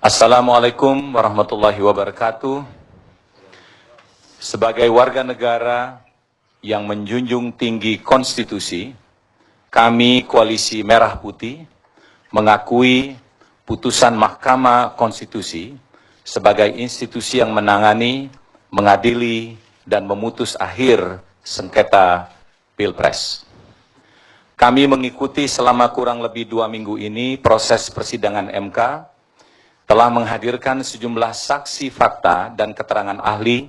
Assalamualaikum warahmatullahi wabarakatuh. Sebagai warga negara yang menjunjung tinggi konstitusi, kami Koalisi Merah Putih mengakui putusan Mahkamah Konstitusi sebagai institusi yang menangani, mengadili, dan memutus akhir sengketa Pilpres. Kami mengikuti selama kurang lebih 2 minggu ini proses persidangan MK, telah menghadirkan sejumlah saksi fakta dan keterangan ahli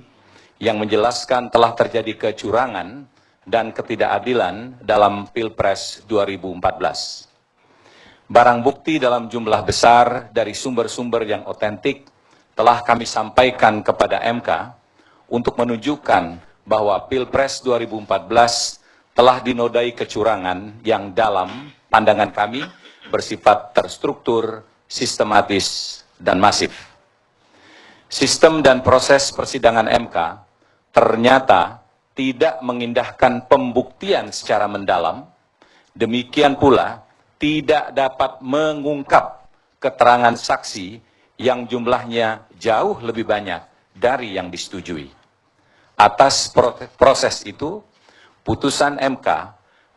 yang menjelaskan telah terjadi kecurangan dan ketidakadilan dalam Pilpres 2014. Barang bukti dalam jumlah besar dari sumber-sumber yang otentik telah kami sampaikan kepada MK untuk menunjukkan bahwa Pilpres 2014 telah dinodai kecurangan yang dalam pandangan kami bersifat terstruktur, sistematis, dan masif. Sistem dan proses persidangan MK ternyata tidak mengindahkan pembuktian secara mendalam, demikian pula tidak dapat mengungkap keterangan saksi yang jumlahnya jauh lebih banyak dari yang disetujui. Atas proses itu, putusan MK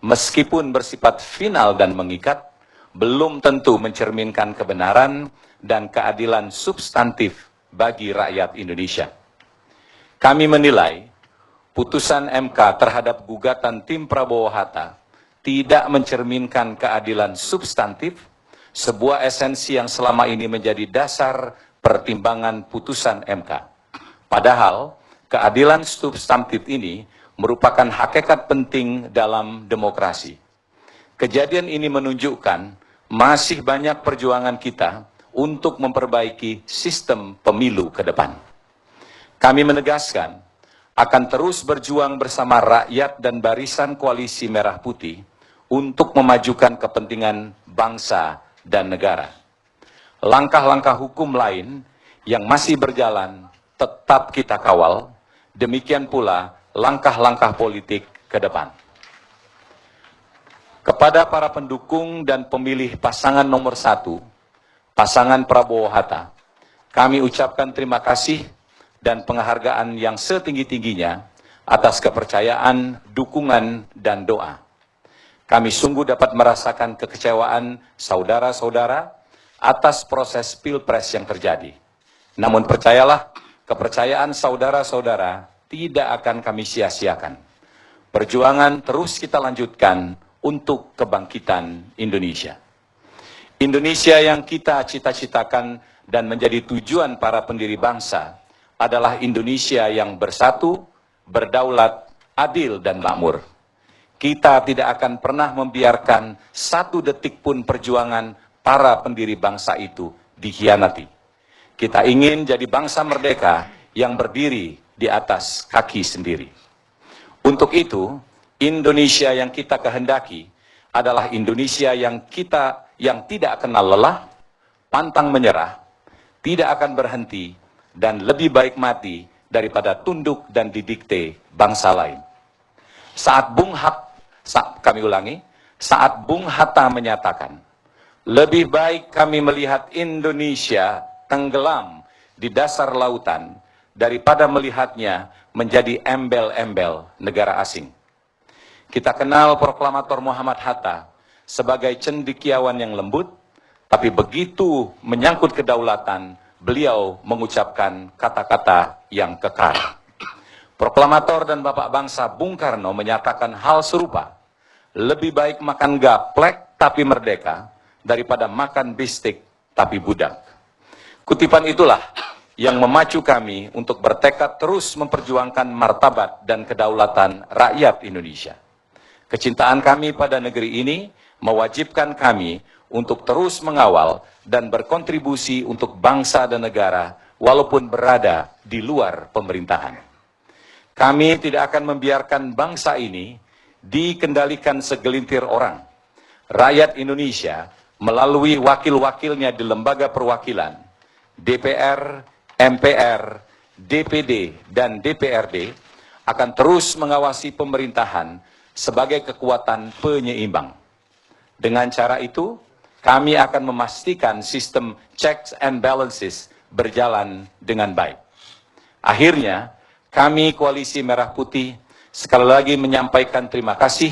meskipun bersifat final dan mengikat, belum tentu mencerminkan kebenaran dan keadilan substantif bagi rakyat Indonesia. Kami menilai putusan MK terhadap gugatan tim Prabowo Hatta tidak mencerminkan keadilan substantif, sebuah esensi yang selama ini menjadi dasar pertimbangan putusan MK. Padahal keadilan substantif ini merupakan hakikat penting dalam demokrasi. Kejadian ini menunjukkan masih banyak perjuangan kita untuk memperbaiki sistem pemilu ke depan. Kami menegaskan akan terus berjuang bersama rakyat dan barisan Koalisi Merah Putih untuk memajukan kepentingan bangsa dan negara. Langkah-langkah hukum lain yang masih berjalan tetap kita kawal, demikian pula langkah-langkah politik ke depan. Kepada para pendukung dan pemilih pasangan nomor 1, pasangan Prabowo Hatta, kami ucapkan terima kasih dan penghargaan yang setinggi-tingginya atas kepercayaan, dukungan, dan doa. Kami sungguh dapat merasakan kekecewaan saudara-saudara atas proses Pilpres yang terjadi. Namun percayalah, kepercayaan saudara-saudara tidak akan kami sia-siakan. Perjuangan terus kita lanjutkan untuk kebangkitan Indonesia. Indonesia yang kita cita-citakan dan menjadi tujuan para pendiri bangsa adalah Indonesia yang bersatu, berdaulat, adil, dan makmur. Kita tidak akan pernah membiarkan satu detik pun perjuangan para pendiri bangsa itu dikhianati. Kita ingin jadi bangsa merdeka yang berdiri di atas kaki sendiri. Untuk itu, Indonesia yang kita kehendaki adalah Indonesia yang tidak kenal lelah, pantang menyerah, tidak akan berhenti, dan lebih baik mati daripada tunduk dan didikte bangsa lain. Saat Bung Hatta menyatakan, lebih baik kami melihat Indonesia tenggelam di dasar lautan daripada melihatnya menjadi embel-embel negara asing. Kita kenal proklamator Muhammad Hatta sebagai cendekiawan yang lembut, tapi begitu menyangkut kedaulatan, beliau mengucapkan kata-kata yang kekar. Proklamator dan Bapak Bangsa Bung Karno menyatakan hal serupa, lebih baik makan gaplek tapi merdeka, daripada makan bistik tapi budak. Kutipan itulah yang memacu kami untuk bertekad terus memperjuangkan martabat dan kedaulatan rakyat Indonesia. Kecintaan kami pada negeri ini mewajibkan kami untuk terus mengawal dan berkontribusi untuk bangsa dan negara walaupun berada di luar pemerintahan. Kami tidak akan membiarkan bangsa ini dikendalikan segelintir orang. Rakyat Indonesia melalui wakil-wakilnya di lembaga perwakilan, DPR, MPR, DPD, dan DPRD akan terus mengawasi pemerintahan sebagai kekuatan penyeimbang. Dengan cara itu, kami akan memastikan sistem checks and balances berjalan dengan baik. Akhirnya, kami Koalisi Merah Putih sekali lagi menyampaikan terima kasih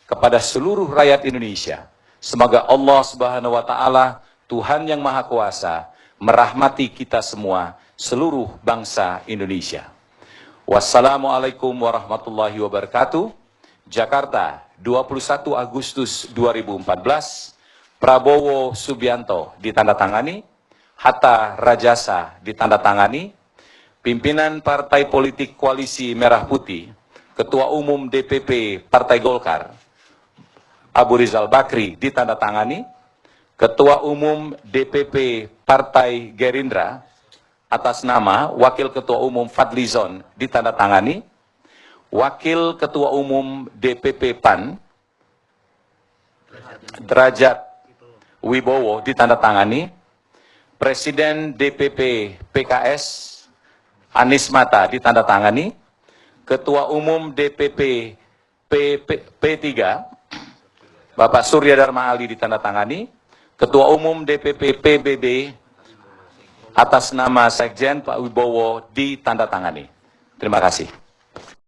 kepada seluruh rakyat Indonesia. Semoga Allah Subhanahu wa Ta'ala, Tuhan yang Maha Kuasa, merahmati kita semua, seluruh bangsa Indonesia. Wassalamualaikum warahmatullahi wabarakatuh. Jakarta, 21 Agustus 2014. Prabowo Subianto ditandatangani, Hatta Rajasa ditandatangani, pimpinan Partai Politik Koalisi Merah Putih, Ketua Umum DPP Partai Golkar, Abu Rizal Bakri ditandatangani, Ketua Umum DPP Partai Gerindra atas nama Wakil Ketua Umum Fadlizon ditandatangani, Wakil Ketua Umum DPP PAN Derajat Wibowo ditandatangani, Presiden DPP PKS Anies Mata ditandatangani, Ketua Umum DPP P3 Bapak Surya Dharma Ali ditandatangani, Ketua Umum DPP PBB atas nama Sekjen Pak Wibowo ditandatangani. Terima kasih.